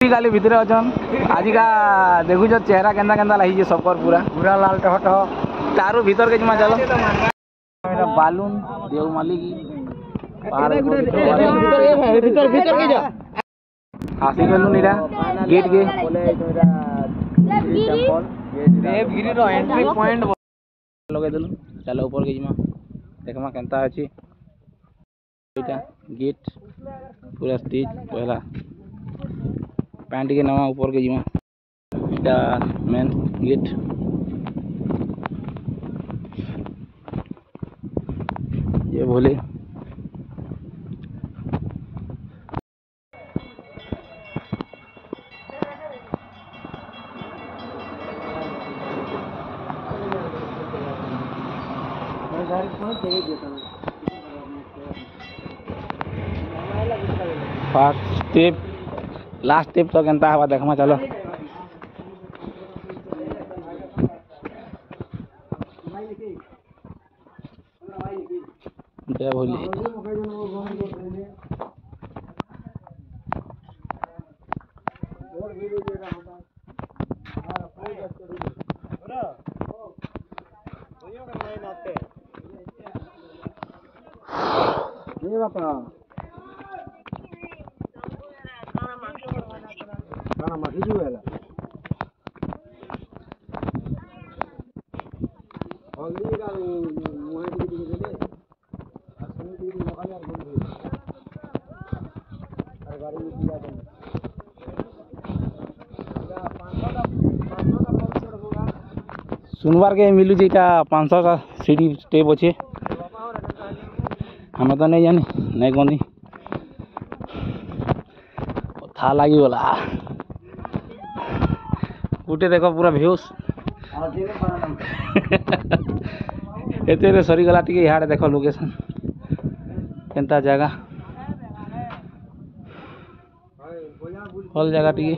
खाली भितर अछन आजिका देखुछ चेहरा केंदा केंदा लगी सबकर पूरा पूरा लाल टहट तारू भीतर के जमा चलो बालून देवमाली की भीतर के जा आसी गलु नीरा गेट के देवगिरी रो एंट्री पॉइंट लगे देलु चलो ऊपर के जमा देखमा केंता अछि एटा गेट पूरा स्टेज पहला पैंट के नवा ऊपर के जमा एटा मेन गेट ये बोले फर्स्ट स्टेप लास्ट स्टेप तो केंता हवा देखमा चलो जय भोले ये बापा खाना माखी जो है हल्दी का मुहे की दे असली की लगा यार बंद और गाड़ी में दिया दे सुनवार के मिलू जेटा 500 का सीढ़ी स्टेप अच्छे हमें तो नहीं जानी नहीं गंदी था लगी बोला गुटे देखो पूरा बेहोश एते सरी गला टिके इहाड़े देखो लोकेशन केंता जगह हल जगह टिके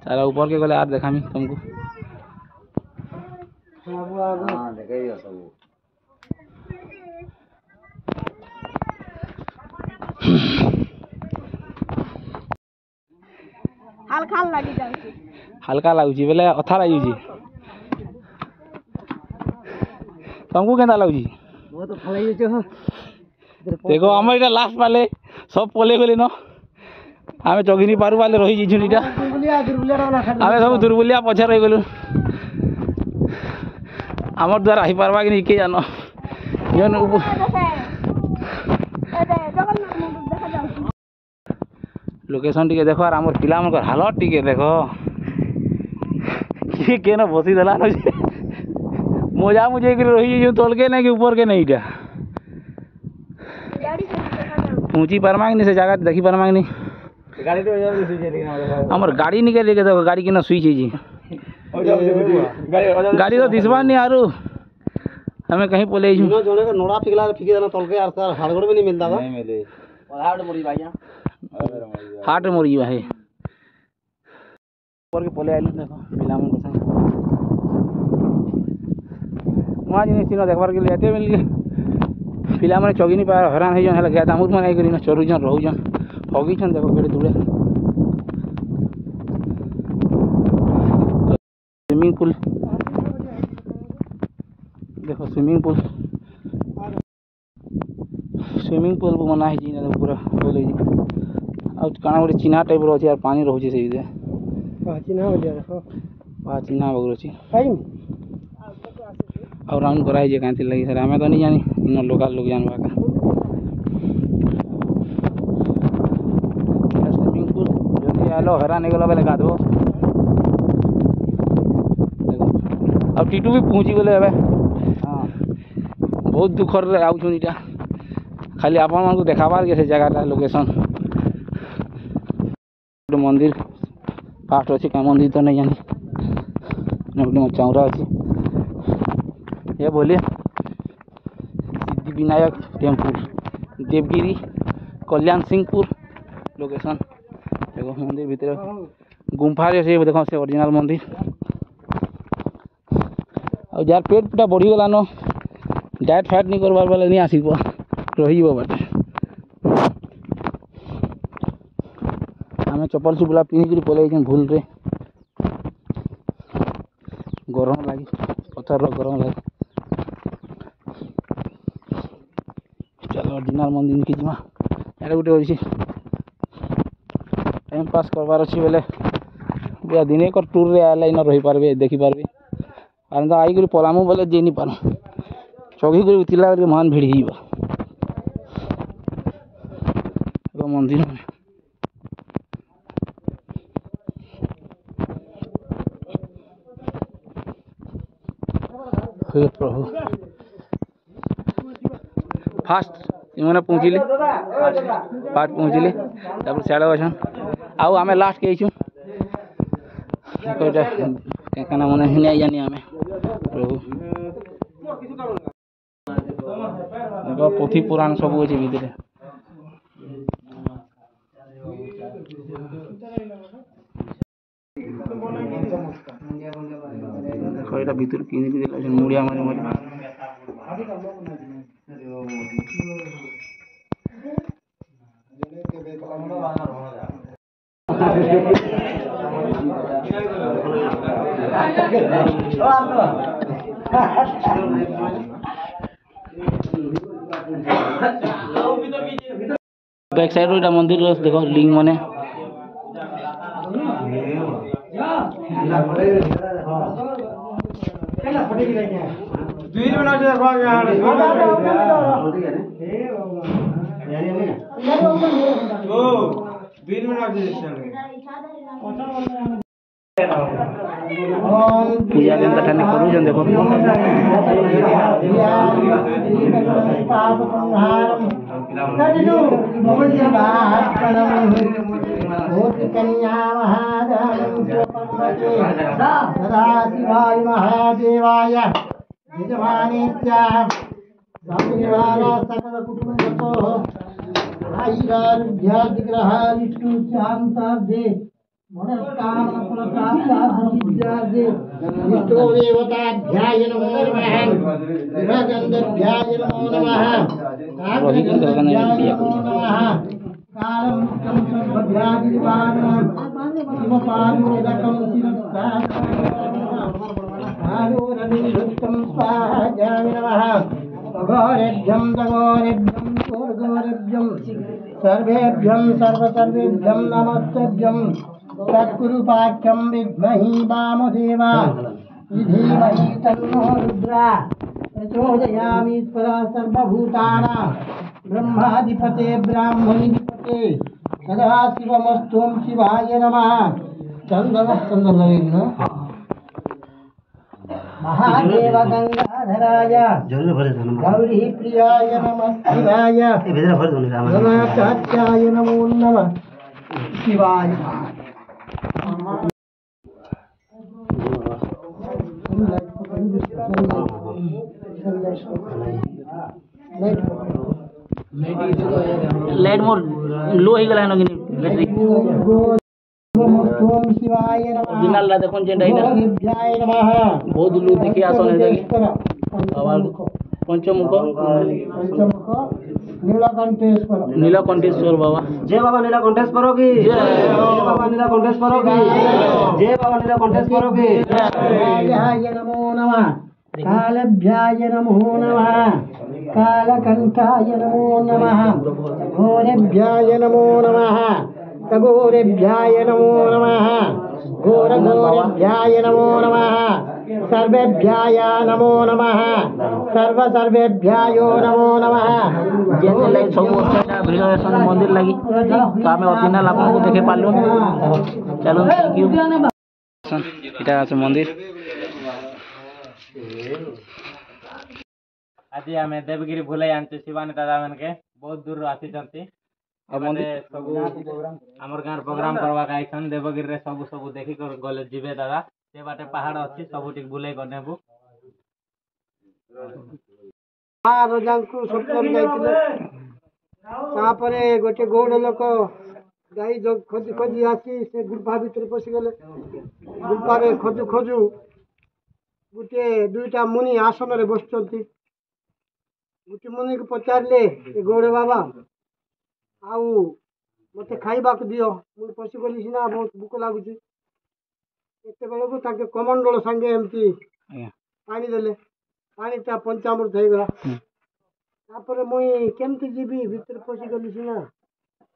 चलो ऊपर के गले यार देखामी तुमको हल्का लगुची बेले अथा लगुची तुमको केंता लगुची देखो आम इटा लास्ट पाले सब पले गले न आम जगिनी पारू पाले रही जाइछुन इटा आम सब दुर्बलिया पछे रही गलु आमर द्वारा ही पारबा कि के जानो जन लोकेशन टिके देखो और आमर पिला मन हालत टिके देखो कि केन बसी देला न मजा मुझे रही जो तल के नहीं कि ऊपर के नहीं इटा पहुंची पारमा कि नहीं से जगह देखी पारमा कि नहीं गाड़ी तो हमर गाड़ी निकल के देखो गाड़ी के ना सुई जी गाड़ी तो दिसबा नहीं आरू हमें कहीं बोले जोने का नोड़ा फिकला फिके देना तल के यार सर हाड़गोड़ में नहीं मिलता का नहीं मिले और हाड़ मरी भाईया हाट मरी भाई ऊपर के पोले आइल देखो पिला मन को वहां जिन सीन देखबार के लिए एते मिल के पिला मन चगी नहीं पाए हैरान है जन हला गया दामुर मन आई करी न चोरू जन रहू जन होगी जन देखो केड़े दूरे स्विमिंग पूल देखो स्विमिंग पूल बना है जी पूरा बोले आ काना गोटे चिन्हा टाइप रो यार पानी रोचे से चिन्हा हो गया देखो चिन्हा बगरो छी खाई और राउंड कराई जे कांति लगी सर हमें तो नहीं जानी इन लोकल लोग जानवा का स्विमिंग पूल जल्दी आलो हरा नहीं गला बेले गाधो अब टीटू भी पहुंची गले हबे हां बहुत दुख रे आउ छन इटा खाली आपन मन को देखाबार के से जगह लोकेशन मंदिर फास्ट अच्छी क्या मंदिर तो नहीं जानी चौरा अच्छी ये बोलिए सिद्धि विनायक टेम्पल देवगिरी कल्याण सिंहपुर लोकेशन देखो मंदिर भीतर गुम्फा से देखो से ओरिजिनल मंदिर और जार पेट पूरा बढ़ी गला न डाइट फाइट नहीं करवार वाले नहीं आसिब ରହିଯିବ ବାଟେ ଆମେ ଚପଲ ଚୁପଲା ପିନ୍ଧିକିରି ପଳେଇଛୁଁ ଭୁଲରେ ଗରମ ଲାଗି ପଥରର ଗରମ ଲାଗି ଚାଲ ଅର୍ଜିନାଲ ମନ୍ଦିର କି ଯିମା ଏଇଟା ଗୋଟେ ଅଛି ଟାଇମ୍ ପାସ୍ କରବାର ଅଛି ବେଲେ ଦିନେ ଏକ ଟୁର୍ରେ ଆଇଲେ ଇନ ରହିପାରିବେ ଦେଖିପାରିବେ ଆର ତ ଆଇକରି ପଲାମୁ ବୋଲେ ଯେଇନି ପାରୁ ଚଘିକରି ଥିଲା ବେଲେ ମହାନ ଭିଡ଼ ହେଇଯିବ ମନ୍ଦିର हे प्रभु फास्ट इमने पहुँचले फास्ट पहुँचले तापर सियाड़े अछन आउ आमे लास्ट के आइछु काना मने नहीं जानी आमे प्रभु देखो पोथी पुराण सब अछि भीतर देखो एटा भीतर किनि दिला मुड़िया माने माने बैक साइड रो मंदिर देखो लिंग माने पूजा दिन तक नहीं करू जन देखो शिवाय महादेवाय यजमानेत्याः सकल कुटुंबतो आयुरारोग्यादिग्रहादिष्टुशान्तार्थे मनस्कामफलप्राप्तार्थे इष्टो देवताभ्याय नमो नमः गृहगन्धभ्याय नमो नमः काग्रगन्धभ्याय नमो नमः कालमुक्तं सर्वभ्यादिवारणं हिमपादोदकं शिरस्तारोरविन्दुत्तं स्वाहाय नमः अघोरेभ्यं दघोरेभ्यं घोरघोरेभ्यं सर्वेभ्यं सर्वसर्वेभ्यं नमस्तेभ्यं तत्कुरुपाख्यं विद्महि वामदेवा धीमहि तन्नो रुद्रा प्रचोदयामि स्वरा सर्वभूतानां ब्रह्माधिपते ब्राह्मणीधिपते सदाशिवमस्तुं शिवाय नमः चंद्र महादेव गंगाधराय गौरी प्रियाय नमः शिवाय गणाचार्याय नमो नमः शिवाय लाइट मोर लो ही गला न कि बैटरी ओम शिवाय नमः ओरिजिनल ला देखोन जेंडा इना शिवाय नमः बहुत लोग देखि आसन है आवाज पंचमुख नीलकंठेश्वर बाबा जय बाबा नीलकंठेश्वर की जय बाबा नीलकंठेश्वर की जय बाबा नीलकंठेश्वर की कालाय नमो नमः कालभ्याय नमो नमः कालकंठाय नमो नमः घोरेभ्याय नमो नमः खगोरेभ्याय नमो नमः घोरघोरेभ्याय नमो नमः सर्वेभ्याय नमो नमः सर्वेभ्यायो नमो नमः जेते लाइक सब अच्छा वीडियो सन मंदिर लगी तो हमें ओरिजिनल आपन को देखे पालो चलो थैंक यू इटा আছে मंदिर आज आम देवगिरी भुलाई आनचे शिवानी दादा मन के बहुत दूर आसी जंती सब आमर गाँव प्रोग्राम करवा आईसन देवगिरी रे सब सब देखी कर गले जीवे दादा से बाटे पहाड़ अच्छी सब बुले करनेबू रोजांकु स्वप्न जाइतिले तापरे गोटे गौड़ लोक गाई जो खोजी खोजी आसी से गुफा भीतर पशि गले गुफा रे खोजु खोजु गोटे दुईटा मुनि आसन रे बसचंती गुटी मुनि को पचारे गौड़े बाबा आउ मत खाइबा दियो मुझे पशि गली सीना बहुत भूक लगुच एत बेलू ताके कमंडल सांगे एमती ଆଜ୍ଞା पानी देले पानीटा पंचामृत हो गला तापर मुई केमती जीवी भीतर पशि गली सीना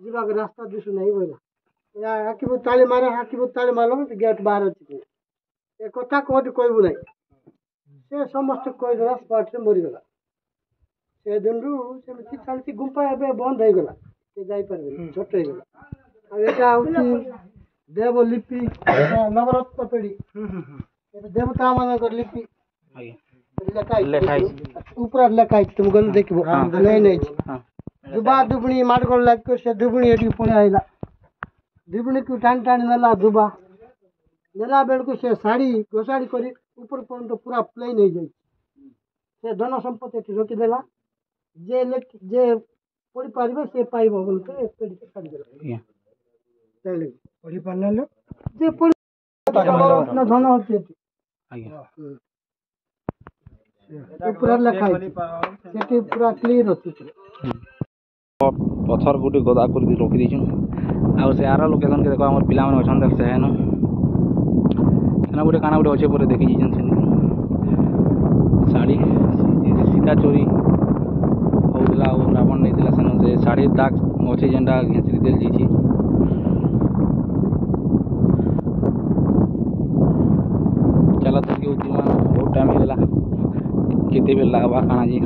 जीवा रास्ता दिशु नहीं बोला हाकिम ताली मारे हाकिम ताली मारो गेट बाहर अच्छी ए कथा कहते कहबू ना से समस्त कहीदेला स्पॉट मरीगला से दिन सेमती चलती गुंपा ए बंद हो गला से जापर छोट हो गला एटा हूँ देवलिपि नवरत्न पेढ़ी देवता मान लिपि ଆଜ୍ଞା ଲେଖା ହେଇଛି ऊपर लेखा तुम गल देख नहीं नहीं ହଁ दुबा दुबणी माडगोल लग से दुबणी एटी पड़े आईला दुबणी को टाणी टाणी नेला दुबा नेला बेल को से साड़ी घोषाड़ी करी ऊपर पर्यंत तो पूरा प्लेन हो जाए से धन संपत्ति एटी रोकी देला जे पढ़ी पारिबे से पाइबो बोलते एक पेड़ी से छाड़ी देला ଆଜ୍ଞା चले पढ़ी पारले लो जे पढ़ी ना धन होती ଆଜ୍ଞା पूरा लेखा सेटी पूरा क्लीन होती पथर गोटे गदा कर रखी देछन आ से आर लोकेशन के देखो हमर पिला मन अछन देख से हेन सेना गोटे काना गोटे अच्छे पर देखी जन साड़ी सीता चोरी होउला और रावण नहीं दिला सेन से साड़ी दाग अच्छे जेंडा घेसरी देल जी चला तो बहुत टाइम हो गला केते बेल लागबा काना जी